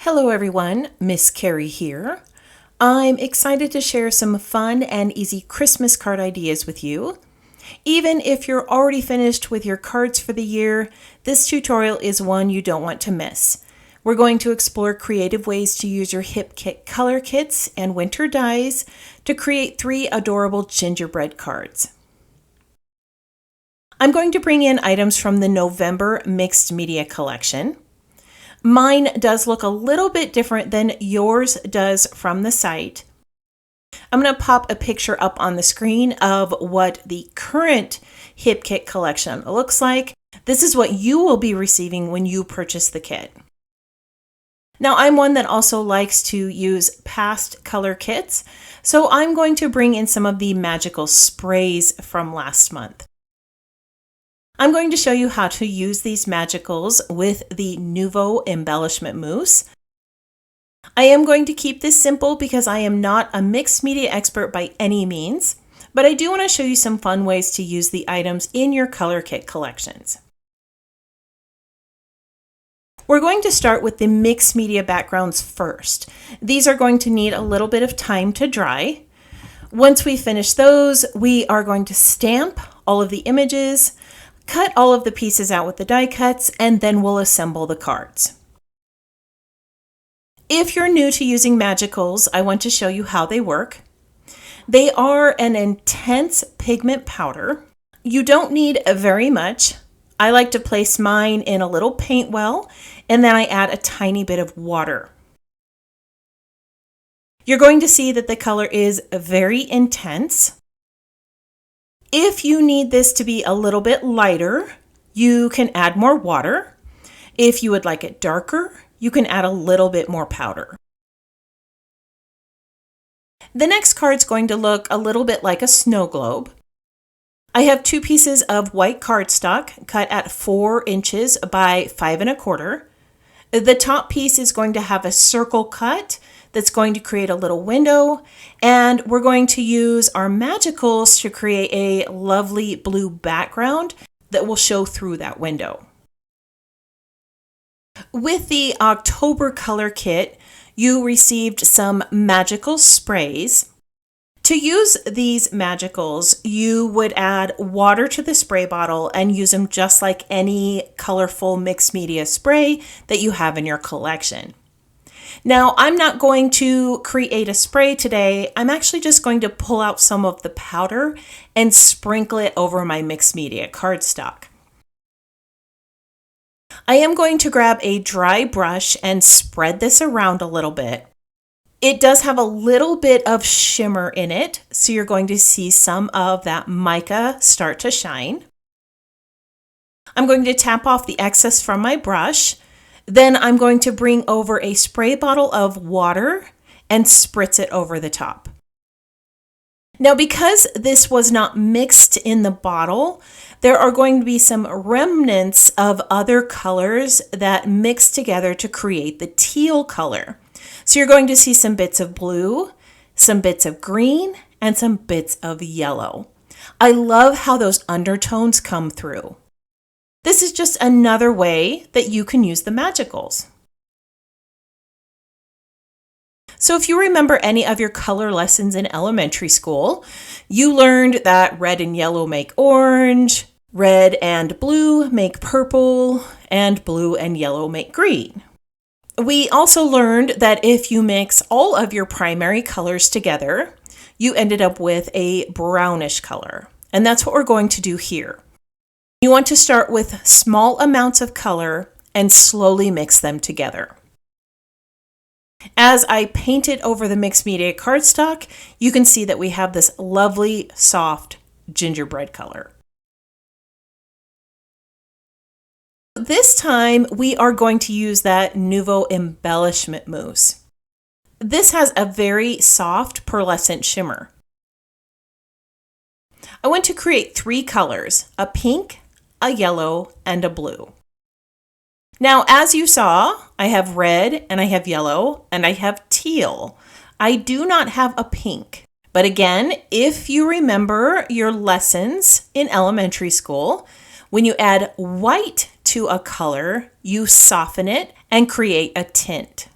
Hello everyone, Miss Carrie here. I'm excited to share some fun and easy Christmas card ideas with you. Even if you're already finished with your cards for the year, this tutorial is one you don't want to miss. We're going to explore creative ways to use your Hip Kit color kits and winter dies to create 3 adorable gingerbread cards. I'm going to bring in items from the November Mixed Media Collection. Mine does look a little bit different than yours does from the site. I'm going to pop a picture up on the screen of what the current Hip Kit collection looks like. This is what you will be receiving when you purchase the kit. Now, I'm one that also likes to use past color kits, so I'm going to bring in some of the magical sprays from last month. I'm going to show you how to use these magicals with the Nuvo embellishment mousse. I am going to keep this simple because I am not a mixed media expert by any means, but I do want to show you some fun ways to use the items in your color kit collections. We're going to start with the mixed media backgrounds first. These are going to need a little bit of time to dry. Once we finish those, we are going to stamp all of the images, cut all of the pieces out with the die cuts, and then we'll assemble the cards. If you're new to using magicals, I want to show you how they work. They are an intense pigment powder. You don't need very much. I like to place mine in a little paint well, and then I add a tiny bit of water. You're going to see that the color is very intense. If you need this to be a little bit lighter, you can add more water. If you would like it darker, you can add a little bit more powder. The next card is going to look a little bit like a snow globe. I have 2 pieces of white cardstock cut at 4 inches by 5 1/4. The top piece is going to have a circle cut that's going to create a little window, and we're going to use our magicals to create a lovely blue background that will show through that window. With the October color kit, you received some magical sprays. To use these magicals, you would add water to the spray bottle and use them just like any colorful mixed media spray that you have in your collection. Now, I'm not going to create a spray today. I'm actually just going to pull out some of the powder and sprinkle it over my mixed media cardstock. I am going to grab a dry brush and spread this around a little bit. It does have a little bit of shimmer in it, so you're going to see some of that mica start to shine. I'm going to tap off the excess from my brush. Then I'm going to bring over a spray bottle of water and spritz it over the top. Now, because this was not mixed in the bottle, there are going to be some remnants of other colors that mix together to create the teal color. So you're going to see some bits of blue, some bits of green, and some bits of yellow. I love how those undertones come through. This is just another way that you can use the magicals. So if you remember any of your color lessons in elementary school, you learned that red and yellow make orange, red and blue make purple, and blue and yellow make green. We also learned that if you mix all of your primary colors together, you ended up with a brownish color. And that's what we're going to do here. You want to start with small amounts of color and slowly mix them together. As I paint it over the mixed media cardstock, you can see that we have this lovely, soft gingerbread color. This time, we are going to use that Nuvo embellishment mousse. This has a very soft pearlescent shimmer. I want to create 3 colors, a pink, a yellow, and a blue. Now, as you saw, I have red and I have yellow and I have teal. I do not have a pink. But again, if you remember your lessons in elementary school, when you add white to a color, you soften it and create a tint.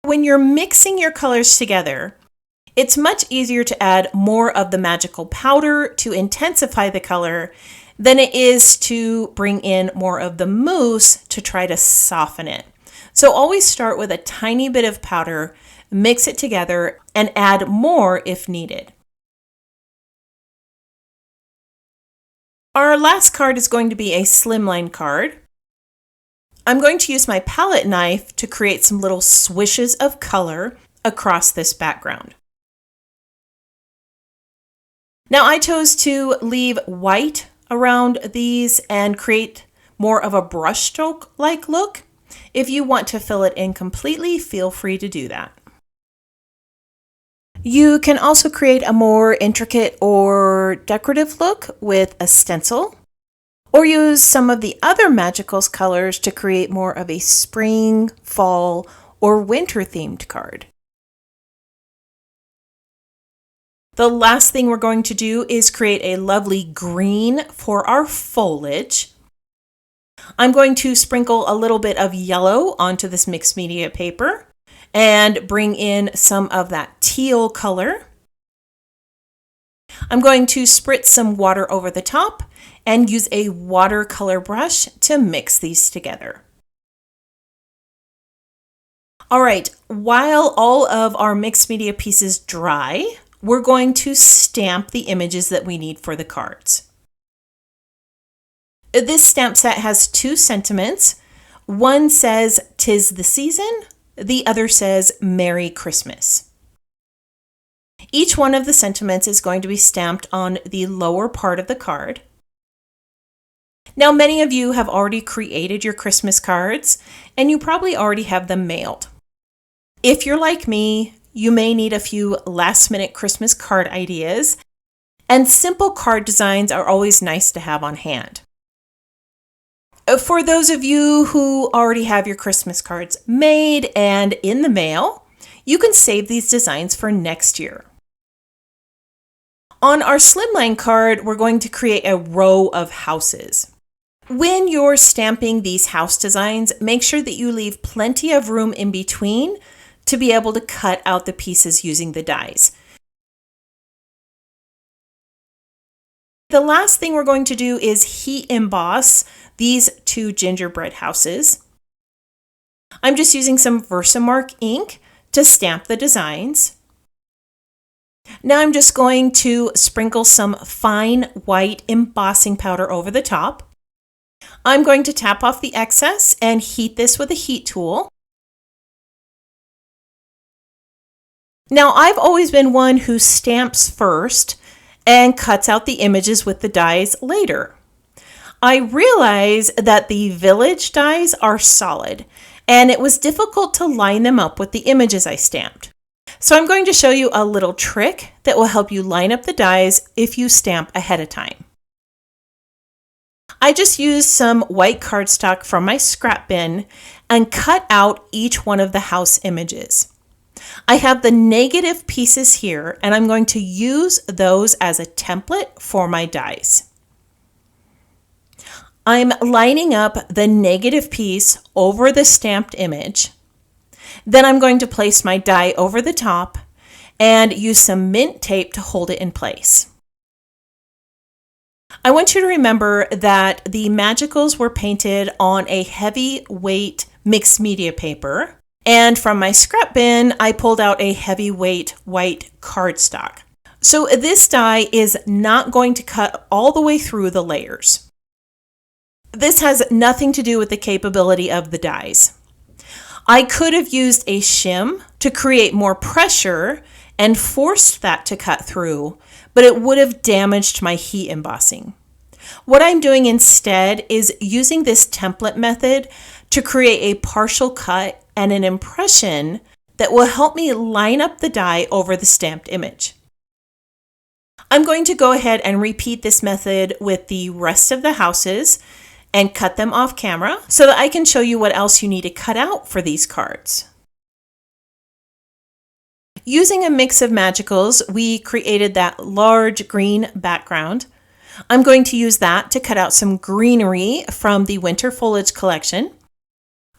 when you're mixing your colors together, it's much easier to add more of the magical powder to intensify the color than it is to bring in more of the mousse to try to soften it. So always start with a tiny bit of powder, mix it together, and add more if needed. Our last card is going to be a slimline card. I'm going to use my palette knife to create some little swishes of color across this background. Now I chose to leave white around these and create more of a brushstroke-like look. If you want to fill it in completely, feel free to do that. You can also create a more intricate or decorative look with a stencil, or use some of the other Magicals colors to create more of a spring, fall, or winter themed card. The last thing we're going to do is create a lovely green for our foliage. I'm going to sprinkle a little bit of yellow onto this mixed media paper and bring in some of that teal color. I'm going to spritz some water over the top and use a watercolor brush to mix these together. All right, while all of our mixed media pieces dry, we're going to stamp the images that we need for the cards. This stamp set has two sentiments. One says, "'Tis the season," the other says, "Merry Christmas." Each one of the sentiments is going to be stamped on the lower part of the card. Now, many of you have already created your Christmas cards, and you probably already have them mailed. If you're like me, you may need a few last-minute Christmas card ideas, and simple card designs are always nice to have on hand. For those of you who already have your Christmas cards made and in the mail, you can save these designs for next year. On our slimline card, we're going to create a row of houses. When you're stamping these house designs, make sure that you leave plenty of room in between to be able to cut out the pieces using the dies. The last thing we're going to do is heat emboss these two gingerbread houses. I'm just using some Versamark ink to stamp the designs. Now I'm just going to sprinkle some fine white embossing powder over the top. I'm going to tap off the excess and heat this with a heat tool. Now, I've always been one who stamps first and cuts out the images with the dies later. I realize that the village dies are solid, and it was difficult to line them up with the images I stamped. So I'm going to show you a little trick that will help you line up the dies if you stamp ahead of time. I just used some white cardstock from my scrap bin and cut out each one of the house images. I have the negative pieces here, and I'm going to use those as a template for my dies. I'm lining up the negative piece over the stamped image. Then I'm going to place my die over the top and use some mint tape to hold it in place. I want you to remember that the Magicals were painted on a heavyweight mixed media paper. And from my scrap bin, I pulled out a heavyweight white cardstock. So this die is not going to cut all the way through the layers. This has nothing to do with the capability of the dies. I could have used a shim to create more pressure and forced that to cut through, but it would have damaged my heat embossing. What I'm doing instead is using this template method to create a partial cut and an impression that will help me line up the die over the stamped image. I'm going to go ahead and repeat this method with the rest of the houses and cut them off camera so that I can show you what else you need to cut out for these cards. Using a mix of Magicals, we created that large green background. I'm going to use that to cut out some greenery from the Winter Foliage collection.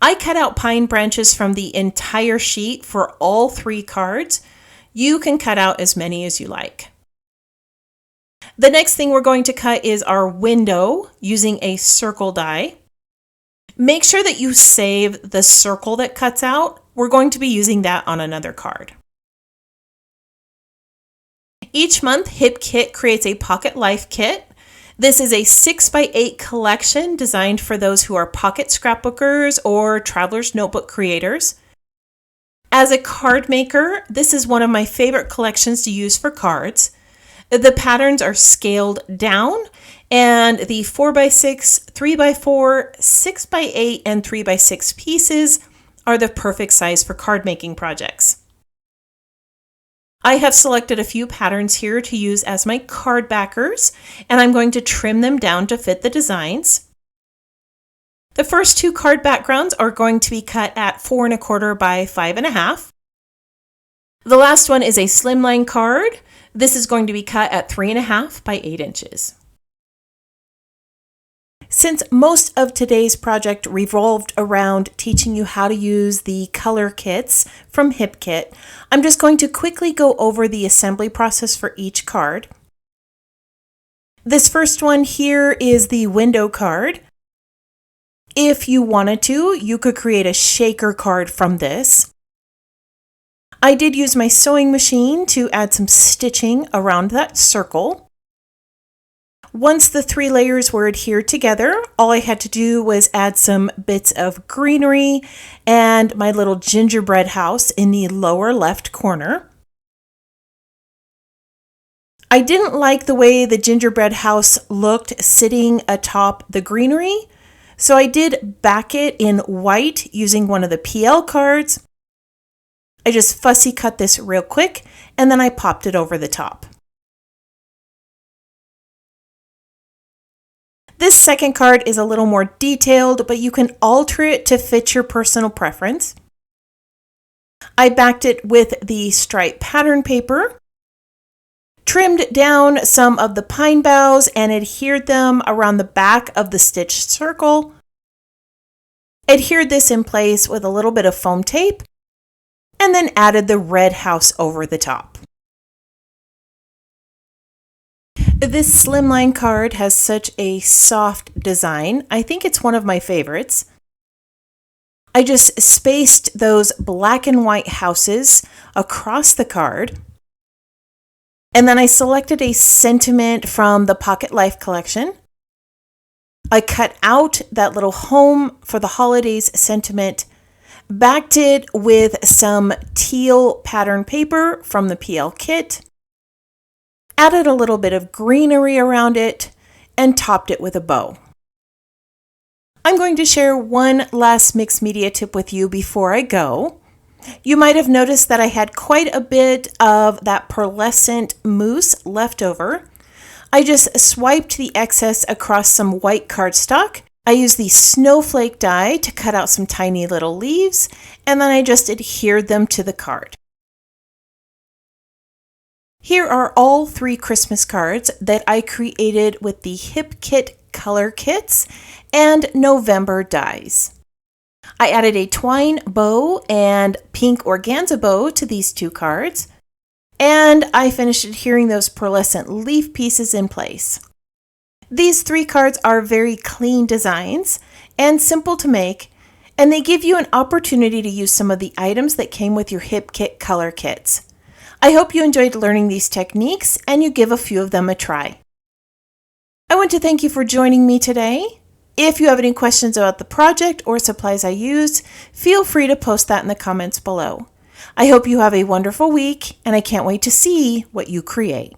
I cut out pine branches from the entire sheet for all 3 cards. You can cut out as many as you like. The next thing we're going to cut is our window using a circle die. Make sure that you save the circle that cuts out. We're going to be using that on another card. Each month, Hip Kit creates a Pocket Life kit. This is a 6x8 collection designed for those who are pocket scrapbookers or traveler's notebook creators. As a card maker, this is one of my favorite collections to use for cards. The patterns are scaled down, and the 4x6, 3x4, 6x8, and 3x6 pieces are the perfect size for card making projects. I have selected a few patterns here to use as my card backers, and I'm going to trim them down to fit the designs. The first 2 card backgrounds are going to be cut at 4 1/4 by 5 1/2. The last one is a slimline card. This is going to be cut at 3 1/2 by 8 inches. Since most of today's project revolved around teaching you how to use the color kits from Hip Kit, I'm just going to quickly go over the assembly process for each card. This first one here is the window card. If you wanted to, you could create a shaker card from this. I did use my sewing machine to add some stitching around that circle. Once the 3 layers were adhered together, all I had to do was add some bits of greenery and my little gingerbread house in the lower left corner. I didn't like the way the gingerbread house looked sitting atop the greenery, so I did back it in white using one of the PL cards. I just fussy cut this real quick, and then I popped it over the top. This second card is a little more detailed, but you can alter it to fit your personal preference. I backed it with the stripe pattern paper, trimmed down some of the pine boughs and adhered them around the back of the stitched circle, adhered this in place with a little bit of foam tape, and then added the red house over the top. This slimline card has such a soft design. I think it's one of my favorites. I just spaced those black and white houses across the card. And then I selected a sentiment from the Pocket Life collection. I cut out that little home for the holidays sentiment, backed it with some teal pattern paper from the PL kit, added a little bit of greenery around it, and topped it with a bow. I'm going to share one last mixed media tip with you before I go. You might have noticed that I had quite a bit of that pearlescent mousse left over. I just swiped the excess across some white cardstock. I used the snowflake die to cut out some tiny little leaves, and then I just adhered them to the card. Here are all 3 Christmas cards that I created with the Hip Kit color kits and November dies. I added a twine bow and pink organza bow to these 2 cards, and I finished adhering those pearlescent leaf pieces in place. These 3 cards are very clean designs and simple to make, and they give you an opportunity to use some of the items that came with your Hip Kit color kits. I hope you enjoyed learning these techniques and you give a few of them a try. I want to thank you for joining me today. If you have any questions about the project or supplies I used, feel free to post that in the comments below. I hope you have a wonderful week, and I can't wait to see what you create.